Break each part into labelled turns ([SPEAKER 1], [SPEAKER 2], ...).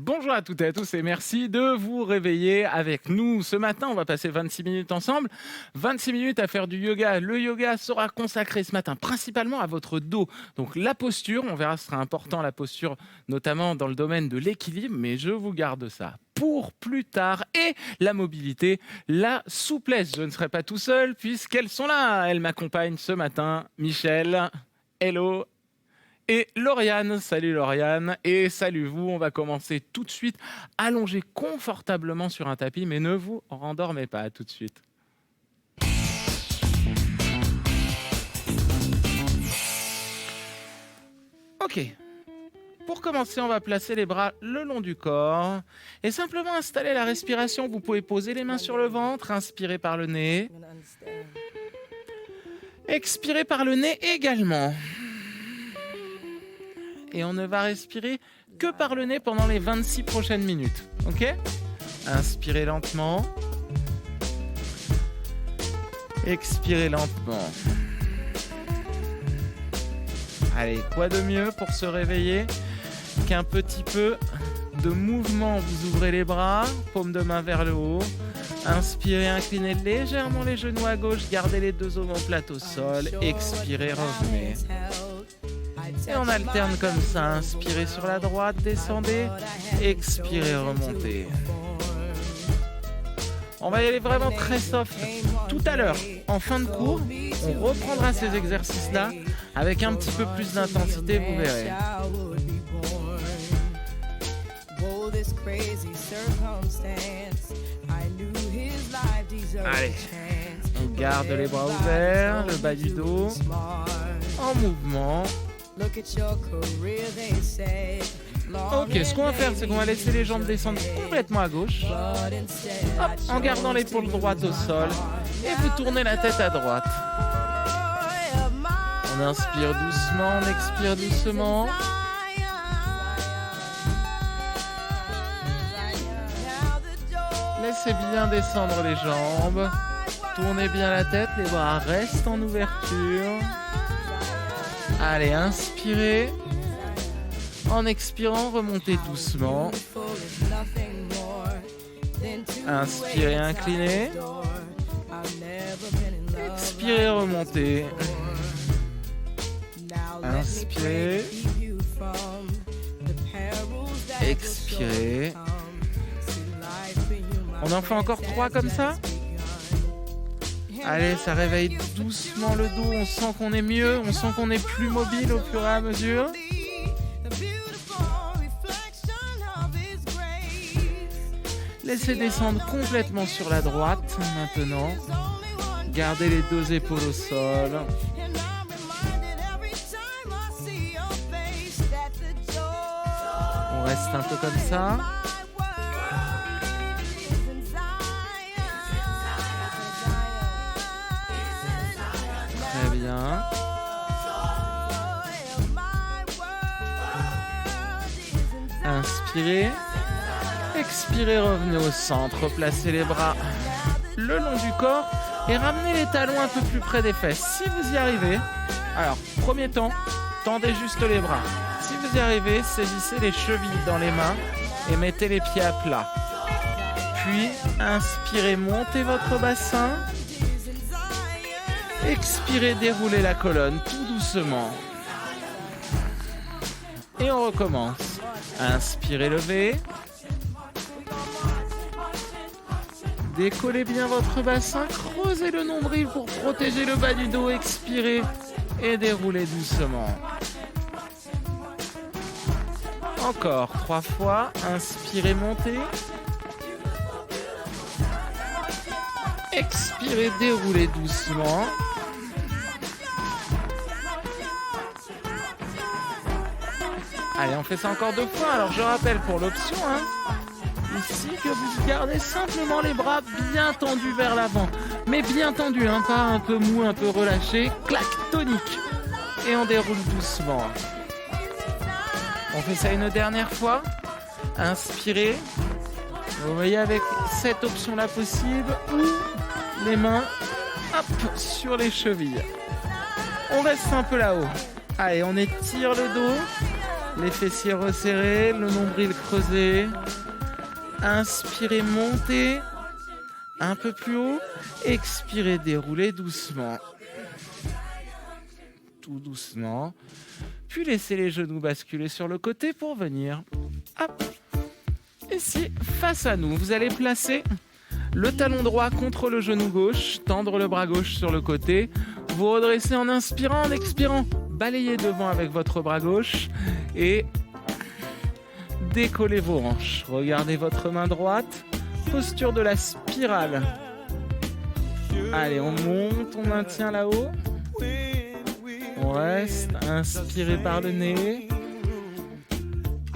[SPEAKER 1] Bonjour à toutes et à tous et merci de vous réveiller avec nous. Ce matin, on va passer 26 minutes ensemble. 26 minutes à faire du yoga. Le yoga sera consacré ce matin principalement à votre dos. Donc la posture, on verra, ce sera important la posture, notamment dans le domaine de l'équilibre, mais je vous garde ça pour plus tard. Et la mobilité, la souplesse. Je ne serai pas tout seul puisqu'elles sont là. Elles m'accompagnent ce matin. Michel, hello. Et Lauriane, salut Lauriane, et salut vous, on va commencer tout de suite, allongé confortablement sur un tapis, mais ne vous rendormez pas, tout de suite. Ok, pour commencer, on va placer les bras le long du corps, et simplement installer la respiration. Vous pouvez poser les mains sur le ventre, inspirer par le nez, expirer par le nez également. Et on ne va respirer que par le nez pendant les 26 prochaines minutes. Ok ? Inspirez lentement. Expirez lentement. Allez, quoi de mieux pour se réveiller qu'un petit peu de mouvement. Vous ouvrez les bras, paume de main vers le haut. Inspirez, inclinez légèrement les genoux à gauche. Gardez les deux omoplates au sol. Expirez, revenez. Et on alterne comme ça, inspirez sur la droite, descendez, expirez, remontez. On va y aller vraiment très soft. Tout à l'heure, en fin de cours, on reprendra ces exercices-là avec un petit peu plus d'intensité, vous verrez. Allez, on garde les bras ouverts, le bas du dos, en mouvement. Ok, ce qu'on va faire, c'est qu'on va laisser les jambes descendre complètement à gauche. Hop, en gardant l'épaule droite au sol. Et vous tournez la tête à droite. On inspire doucement, on expire doucement. Laissez bien descendre les jambes. Tournez bien la tête, les bras restent en ouverture. Allez, inspirez. En expirant, remontez doucement. Inspirez, inclinez. Expirez, remontez. Inspirez. Expirez. On en fait encore 3 comme ça ? Allez, ça réveille doucement le dos, on sent qu'on est mieux, on sent qu'on est plus mobile au fur et à mesure. Laissez descendre complètement sur la droite maintenant. Gardez les deux épaules au sol. On reste un peu comme ça. Très bien. Inspirez. Expirez, revenez au centre. Placez les bras le long du corps et ramenez les talons un peu plus près des fesses. Si vous y arrivez, alors, premier temps, tendez juste les bras. Si vous y arrivez, saisissez les chevilles dans les mains et mettez les pieds à plat. Puis, inspirez, montez votre bassin. Expirez, déroulez la colonne tout doucement. Et on recommence. Inspirez, levez. Décollez bien votre bassin, creusez le nombril pour protéger le bas du dos. Expirez et déroulez doucement. Encore 3 fois. Inspirez, montez. Expirez, déroulez doucement. Allez, on fait ça encore 2 fois. Alors, je rappelle pour l'option, ici, que vous gardez simplement les bras bien tendus vers l'avant. Mais bien tendus, pas un peu mou, un peu relâché. Clac, tonique. Et on déroule doucement. On fait ça une dernière fois. Inspirez. Vous voyez, avec cette option-là possible, ou les mains, sur les chevilles. On reste un peu là-haut. Allez, on étire le dos. Les fessiers resserrés, le nombril creusé. Inspirez, montez un peu plus haut. Expirez, déroulez doucement. Tout doucement. Puis laissez les genoux basculer sur le côté pour venir. Hop. Ici, face à nous, vous allez placer le talon droit contre le genou gauche, tendre le bras gauche sur le côté. Vous redressez en inspirant, en expirant. Balayez devant avec votre bras gauche et décollez vos hanches. Regardez votre main droite, posture de la spirale. Allez, on monte, on maintient là-haut. On reste, inspirez par le nez.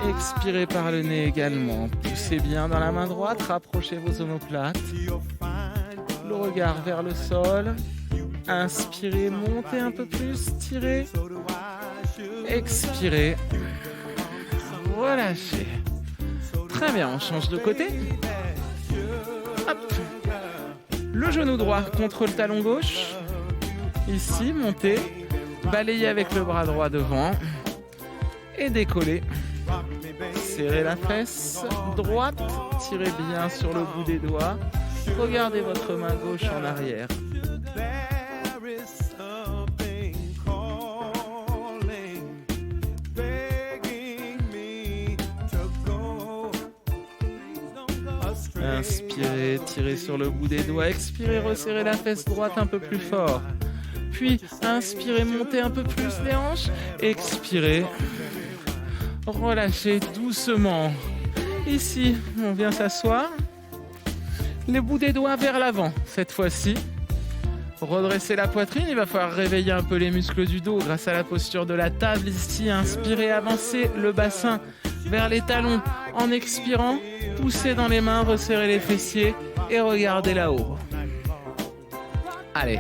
[SPEAKER 1] Expirez par le nez également. Poussez bien dans la main droite, rapprochez vos omoplates. Le regard vers le sol. Inspirez, montez un peu plus, tirez. Expirez. Relâchez. Très bien, on change de côté. Hop. Le genou droit contre le talon gauche. Ici, montez. Balayez avec le bras droit devant. Et décollez. Serrez la fesse droite. Tirez bien sur le bout des doigts. Regardez votre main gauche en arrière. Inspirez, tirez sur le bout des doigts. Expirez, resserrez la fesse droite un peu plus fort. Puis, inspirez, montez un peu plus les hanches. Expirez. Relâchez doucement. Ici, on vient s'asseoir. Les bouts des doigts vers l'avant, cette fois-ci. Redressez la poitrine. Il va falloir réveiller un peu les muscles du dos grâce à la posture de la table. Ici, inspirez, avancez le bassin vers les talons. En expirant, poussez dans les mains, resserrez les fessiers et regardez là-haut. Allez,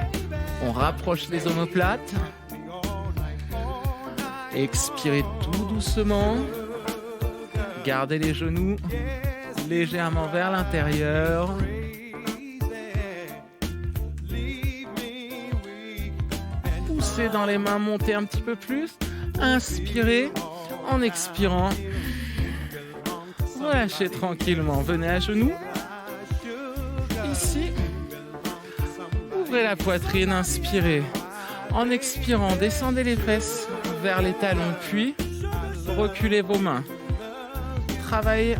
[SPEAKER 1] on rapproche les omoplates. Expirez tout doucement. Gardez les genoux légèrement vers l'intérieur. Poussez dans les mains, montez un petit peu plus. Inspirez en expirant. Relâchez tranquillement. Venez à genoux. Ici. Ouvrez la poitrine, inspirez. En expirant, descendez les fesses vers les talons, puis reculez vos mains. Travail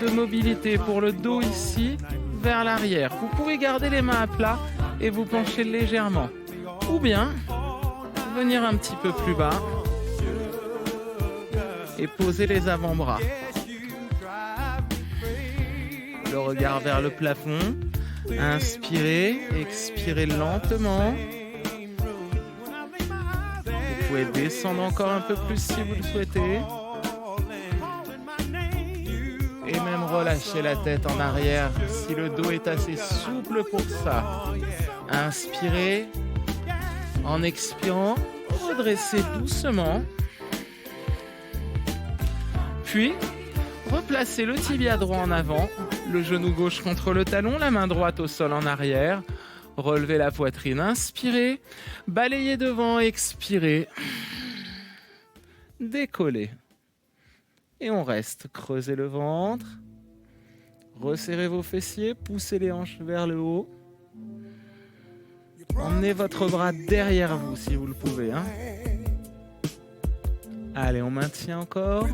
[SPEAKER 1] de mobilité pour le dos ici, vers l'arrière. Vous pouvez garder les mains à plat et vous pencher légèrement. Ou bien, venir un petit peu plus bas et poser les avant-bras. Le regard vers le plafond. Inspirez, expirez lentement. Vous pouvez descendre encore un peu plus si vous le souhaitez. Et même relâcher la tête en arrière si le dos est assez souple pour ça. Inspirez. En expirant, redressez doucement. Puis, replacez le tibia droit en avant, le genou gauche contre le talon, la main droite au sol en arrière. Relevez la poitrine, inspirez. Balayez devant, expirez. Décollez. Et on reste. Creusez le ventre. Resserrez vos fessiers, poussez les hanches vers le haut. Emmenez votre bras derrière vous si vous le pouvez. Allez, on maintient encore.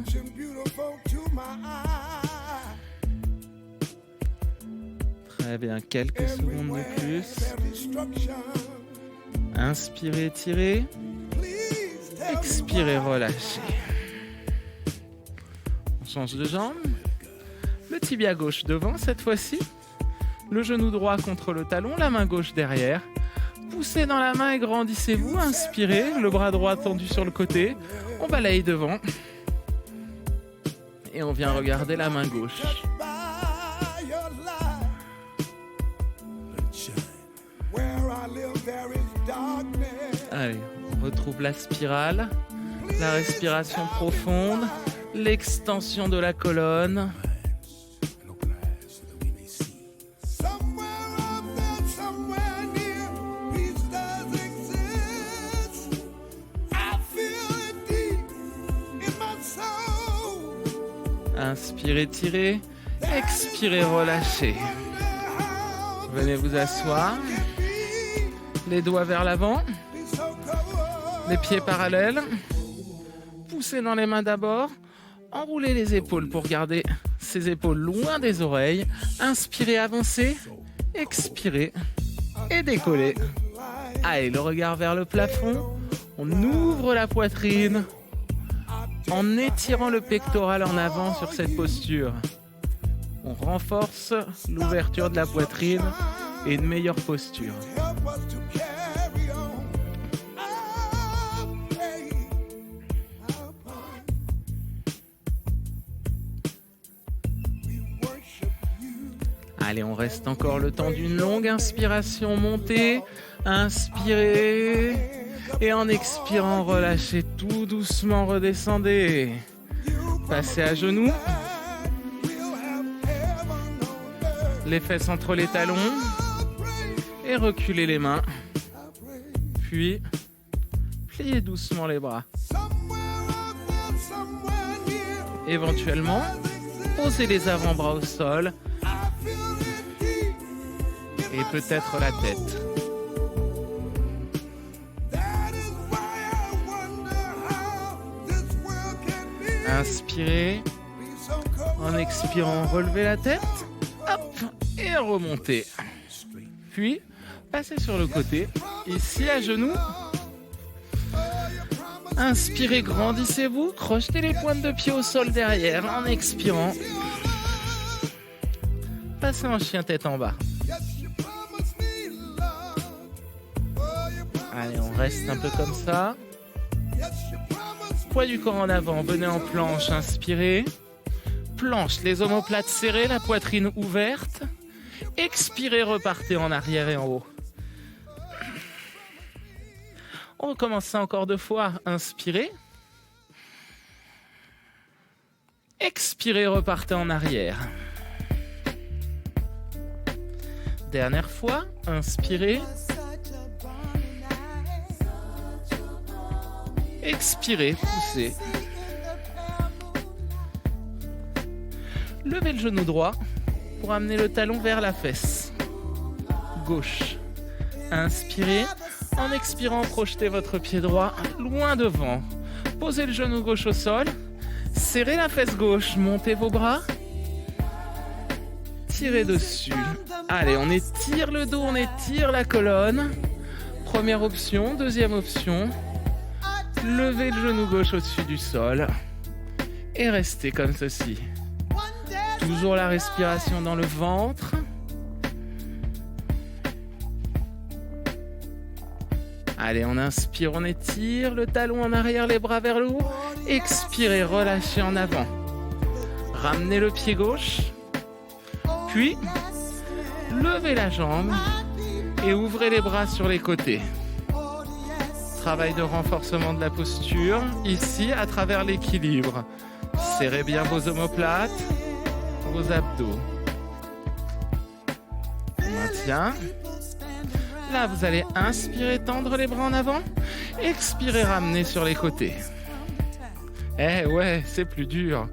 [SPEAKER 1] Très bien, quelques secondes de plus. Inspirez, tirez. Expirez, relâchez. On change de jambe. Le tibia gauche devant cette fois-ci. Le genou droit contre le talon, la main gauche derrière. Poussez dans la main et grandissez-vous. Inspirez, le bras droit tendu sur le côté. On balaye devant. Et on vient regarder la main gauche. Allez, on retrouve la spirale, la respiration profonde, l'extension de la colonne.
[SPEAKER 2] I feel it deep in my soul.
[SPEAKER 1] Inspirez, tirez. Expirez, relâchez. Venez vous asseoir. Les doigts vers l'avant. Les pieds parallèles. Poussez dans les mains d'abord. Enroulez les épaules pour garder ces épaules loin des oreilles. Inspirez, avancez. Expirez et décollez. Allez, le regard vers le plafond. On ouvre la poitrine en étirant le pectoral en avant sur cette posture. On renforce l'ouverture de la poitrine et une meilleure posture. Allez, on reste encore le temps d'une longue inspiration. Montez, inspirez et en expirant, relâchez tout doucement, redescendez. Passez à genoux. Les fesses entre les talons et reculez les mains. Puis, pliez doucement les bras. Éventuellement, posez les avant-bras au sol et peut-être la tête. Inspirez. En expirant, relevez la tête. Hop, et remontez. Puis, passez sur le côté. Ici, à genoux. Inspirez, grandissez-vous. Crochetez les pointes de pied au sol derrière. En expirant. Passez en chien tête en bas. Allez, on reste un peu comme ça. Poids du corps en avant, venez en planche, inspirez. Planche, les omoplates serrées, la poitrine ouverte. Expirez, repartez en arrière et en haut. On recommence ça encore 2 fois. Inspirez. Expirez, repartez en arrière. Dernière fois, inspirez. Expirez, poussez. Levez le genou droit pour amener le talon vers la fesse gauche. Inspirez. En expirant, projetez votre pied droit loin devant. Posez le genou gauche au sol. Serrez la fesse gauche. Montez vos bras. Tirez dessus. Allez, on étire le dos, on étire la colonne. Première option, deuxième option. Levez le genou gauche au-dessus du sol et restez comme ceci. Toujours la respiration dans le ventre. Allez, on inspire, on étire le talon en arrière, les bras vers le haut. Expirez, relâchez en avant. Ramenez le pied gauche. Puis, levez la jambe et ouvrez les bras sur les côtés. Travail de renforcement de la posture, ici à travers l'équilibre. Serrez bien vos omoplates, vos abdos. Maintien. Là, vous allez inspirer, tendre les bras en avant. Expirez, ramener sur les côtés. Eh ouais, c'est plus dur.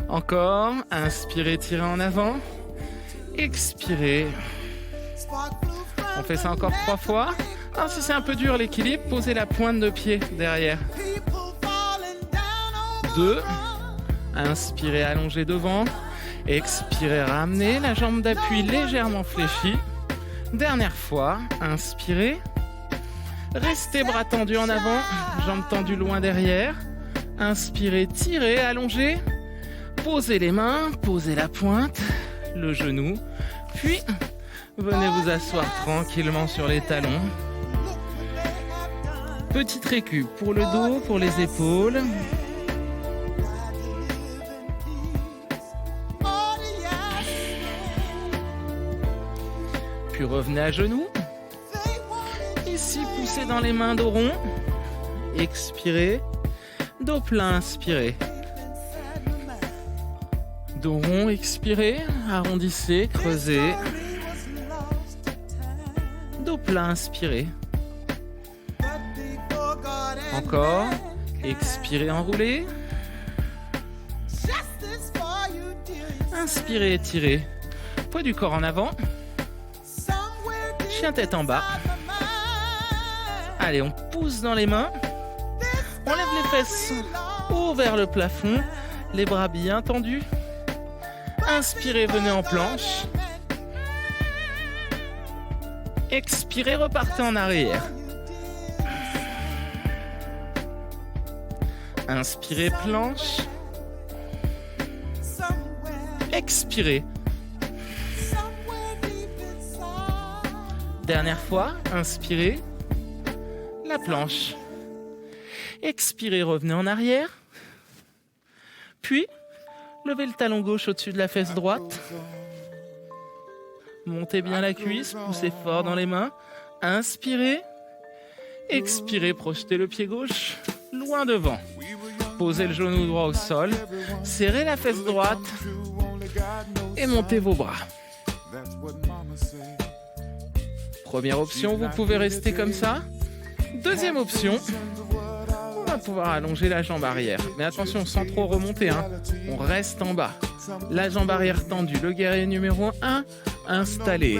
[SPEAKER 1] Encore, inspirez, tirez en avant. Expirez. On fait ça encore 3 fois. Alors, si c'est un peu dur l'équilibre, posez la pointe de pied derrière. 2. Inspirez, allongez devant. Expirez, ramenez la jambe d'appui légèrement fléchie. Dernière fois, inspirez. Restez bras tendus en avant, jambes tendues loin derrière. Inspirez, tirez, allongez. Posez les mains, posez la pointe, le genou. Puis, venez vous asseoir tranquillement sur les talons. Petite récup pour le dos, pour les épaules. Puis revenez à genoux. Ici, poussez dans les mains, dos rond. Expirez. Dos plein, inspirez. Dos rond, expirez. Arrondissez, creusez. Dos plein, inspirez. Encore. Expirez, enroulez. Inspirez, étirez. Poids du corps en avant. Chien tête en bas. Allez, on pousse dans les mains. On lève les fesses haut vers le plafond. Les bras bien tendus. Inspirez, venez en planche. Expirez, repartez en arrière. Inspirez, planche. Expirez. Dernière fois, inspirez. La planche. Expirez, revenez en arrière. Puis, levez le talon gauche au-dessus de la fesse droite. Montez bien la cuisse, poussez fort dans les mains. Inspirez. Expirez, projetez le pied gauche loin devant. Posez le genou droit au sol. Serrez la fesse droite. Et montez vos bras. Première option, vous pouvez rester comme ça. Deuxième option, on va pouvoir allonger la jambe arrière. Mais attention, sans trop remonter, hein. On reste en bas. La jambe arrière tendue. Le guerrier numéro 1, installé.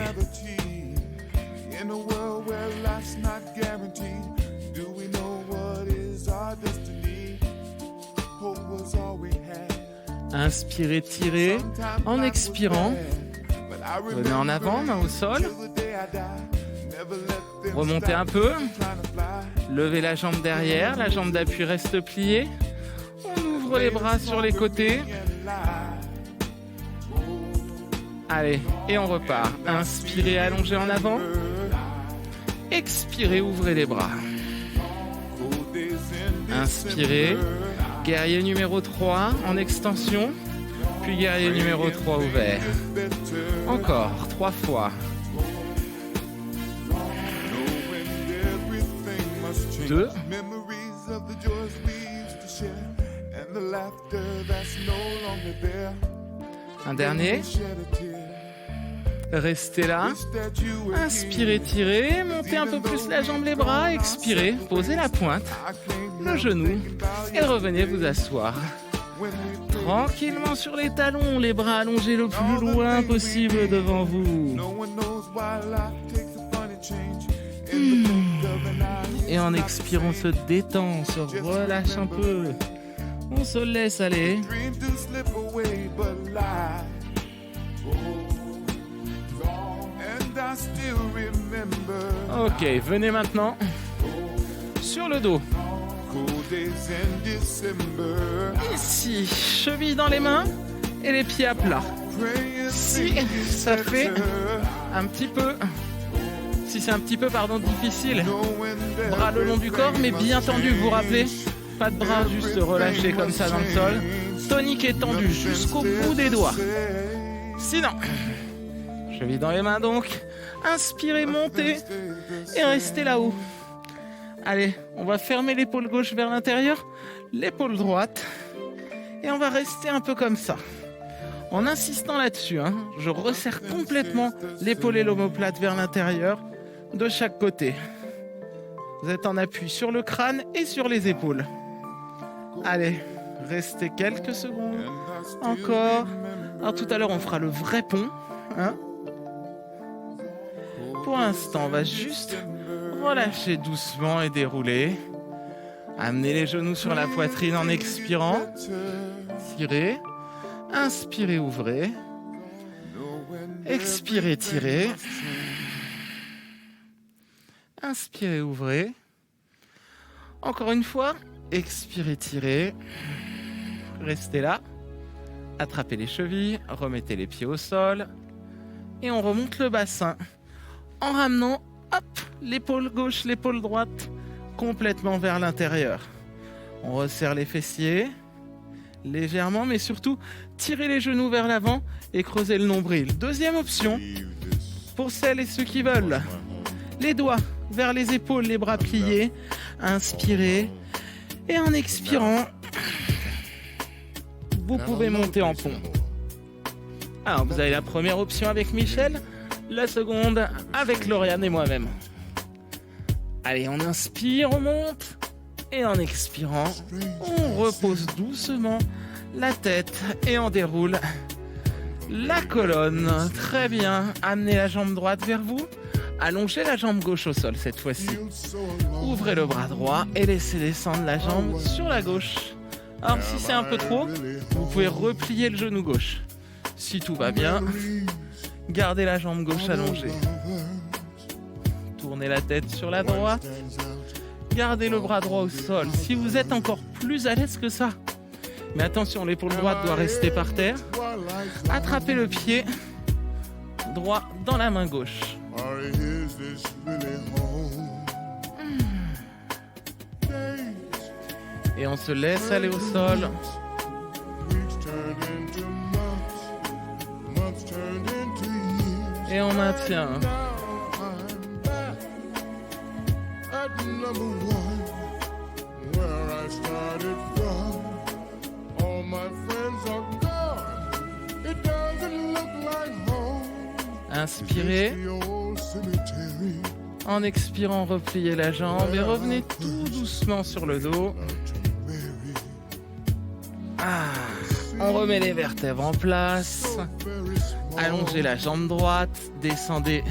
[SPEAKER 1] Inspirez, tirez. En expirant, venez en avant, main au sol. Remontez un peu. Levez la jambe derrière. La jambe d'appui reste pliée. On ouvre les bras sur les côtés. Allez, et on repart. Inspirez, allongez en avant. Expirez, ouvrez les bras. Inspirez. Guerrier numéro 3 en extension. Puis guerrier numéro 3 ouvert. Encore 3 fois. 2. Un dernier. Restez là. Inspirez, tirez. Montez un peu plus la jambe, les bras. Expirez. Posez la pointe, le genou. Et revenez vous asseoir. Tranquillement sur les talons. Les bras allongés le plus loin possible devant vous. Et en expirant, on se détend, on se relâche un peu. On se laisse aller. Ok, venez maintenant sur le dos. Ici, cheville dans les mains et les pieds à plat. Si ça fait un petit peu... Si c'est un petit peu, difficile, bras le long du corps, mais bien tendu, vous vous rappelez? Pas de bras, juste relâchés comme ça dans le sol. Tonique et tendu jusqu'au bout des doigts. Sinon, cheville dans les mains donc. Inspirez, montez et restez là-haut. Allez, on va fermer l'épaule gauche vers l'intérieur, l'épaule droite. Et on va rester un peu comme ça. En insistant là-dessus, hein, je resserre complètement l'épaule et l'omoplate vers l'intérieur. De chaque côté. Vous êtes en appui sur le crâne et sur les épaules. Allez, restez quelques secondes. Encore. Alors tout à l'heure, on fera le vrai pont. Hein. Pour l'instant, on va juste relâcher doucement et dérouler. Amenez les genoux sur la poitrine en expirant. Tirez. Inspirez, ouvrez. Expirez, tirez. Inspirez, ouvrez. Encore une fois. Expirez, tirez. Restez là. Attrapez les chevilles. Remettez les pieds au sol. Et on remonte le bassin. En ramenant, hop, l'épaule gauche, l'épaule droite, complètement vers l'intérieur. On resserre les fessiers. Légèrement, mais surtout, tirez les genoux vers l'avant et creusez le nombril. Deuxième option, pour celles et ceux qui veulent. Les doigts vers les épaules, les bras pliés. Inspirez. Et en expirant, vous pouvez monter en pont. Alors, vous avez la première option avec Michel, la seconde avec Lauriane et moi-même. Allez, on inspire, on monte. Et en expirant, on repose doucement la tête et on déroule la colonne. Très bien. Amenez la jambe droite vers vous. Allongez la jambe gauche au sol cette fois-ci. Ouvrez le bras droit et laissez descendre la jambe sur la gauche. Alors si c'est un peu trop, vous pouvez replier le genou gauche. Si tout va bien, gardez la jambe gauche allongée. Tournez la tête sur la droite. Gardez le bras droit au sol. Si vous êtes encore plus à l'aise que ça. Mais attention, l'épaule droite doit rester par terre. Attrapez le pied droit dans la main gauche. Et on se laisse aller au sol. Et on maintient. Inspirez. En expirant, repliez la jambe et revenez tout doucement sur le dos. On remet les vertèbres en place. Allongez la jambe droite. Descendez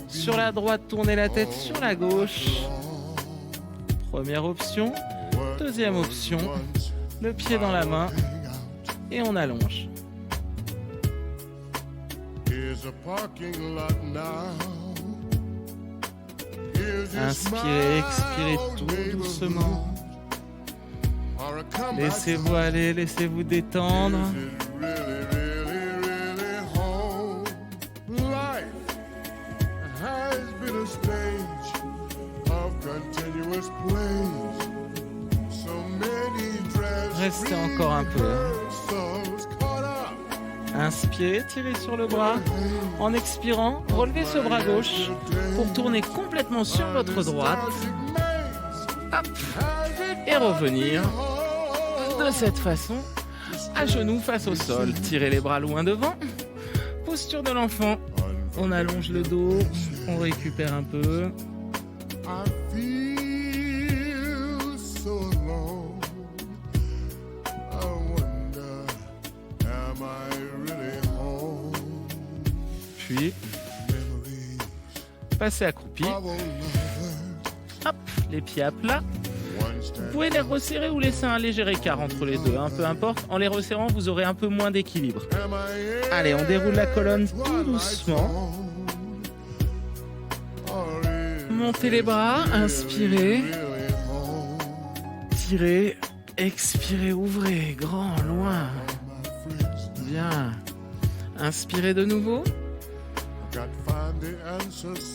[SPEAKER 1] sur la droite, tournez la tête sur la gauche. Première option. Deuxième option. Le pied dans la main. Et on allonge. Inspirez, expirez tout doucement. Laissez-vous aller, laissez-vous détendre. Restez encore un peu. Inspirez, tirez sur le bras. En expirant, relevez ce bras gauche pour tourner complètement sur votre droite. Hop. Et revenir de cette façon, à genoux face au sol. Tirez les bras loin devant. Posture de l'enfant. On allonge le dos, on récupère un peu. Puis, passez accroupi. Hop, les pieds à plat. Vous pouvez les resserrer ou laisser un léger écart entre les deux, peu importe. En les resserrant, vous aurez un peu moins d'équilibre. Allez, on déroule la colonne tout doucement. Montez les bras, inspirez. Tirez, expirez, ouvrez, grand, loin. Bien. Inspirez de nouveau.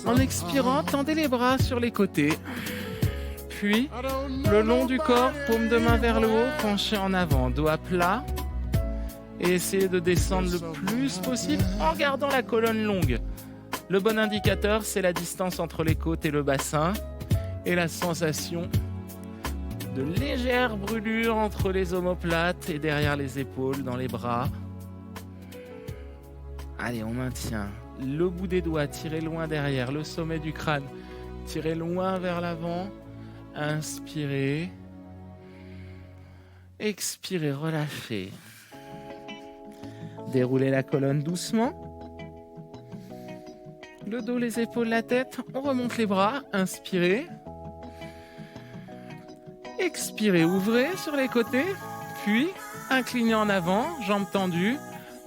[SPEAKER 1] En expirant, tendez les bras sur les côtés. Puis, le long du corps, paume de main vers le haut, penchez en avant, doigt plat. Et essayez de descendre le plus possible en gardant la colonne longue. Le bon indicateur, c'est la distance entre les côtes et le bassin. Et la sensation de légères brûlures entre les omoplates et derrière les épaules, dans les bras. Allez, on maintient. Le bout des doigts, tirez loin derrière, le sommet du crâne. Tirez loin vers l'avant. Inspirez. Expirez, relâchez. Déroulez la colonne doucement. Le dos, les épaules, la tête. On remonte les bras. Inspirez. Expirez, ouvrez sur les côtés. Puis, inclinez en avant, jambes tendues,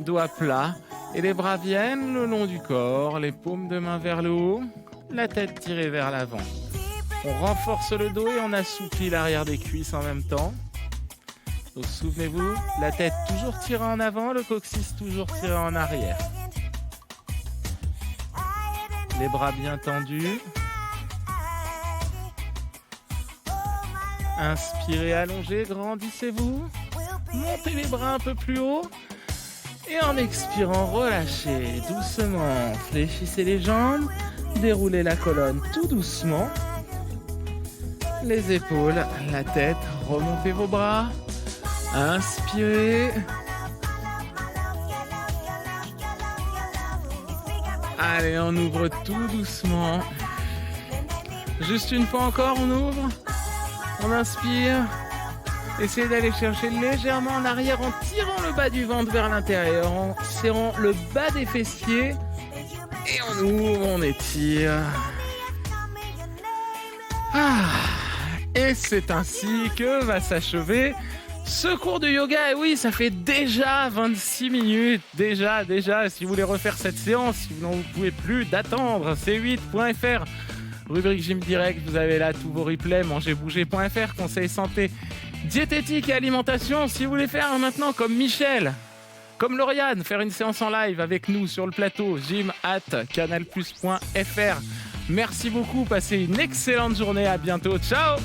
[SPEAKER 1] doigts plats. Et les bras viennent le long du corps, les paumes de main vers le haut, la tête tirée vers l'avant. On renforce le dos et on assouplit l'arrière des cuisses en même temps. Donc souvenez-vous, la tête toujours tirée en avant, le coccyx toujours tiré en arrière. Les bras bien tendus. Inspirez, allongez, grandissez-vous. Montez les bras un peu plus haut. Et en expirant, relâchez doucement. Fléchissez les jambes. Déroulez la colonne tout doucement. Les épaules, la tête. Remontez vos bras. Inspirez. Allez, on ouvre tout doucement. Juste une fois encore, on ouvre. On inspire. Essayez d'aller chercher légèrement en arrière en tirant le bas du ventre vers l'intérieur, en serrant le bas des fessiers. Et on ouvre, on étire. Et c'est ainsi que va s'achever ce cours de yoga. Et oui, ça fait déjà 26 minutes. Déjà, si vous voulez refaire cette séance, si vous n'en pouvez plus d'attendre, c8.fr. Rubrique Gym Direct, vous avez là tous vos replays, mangerbouger.fr, conseils santé, diététique et alimentation. Si vous voulez faire maintenant comme Michel, comme Lauriane, faire une séance en live avec nous sur le plateau, gym@canalplus.fr. Merci beaucoup, passez une excellente journée, à bientôt, ciao.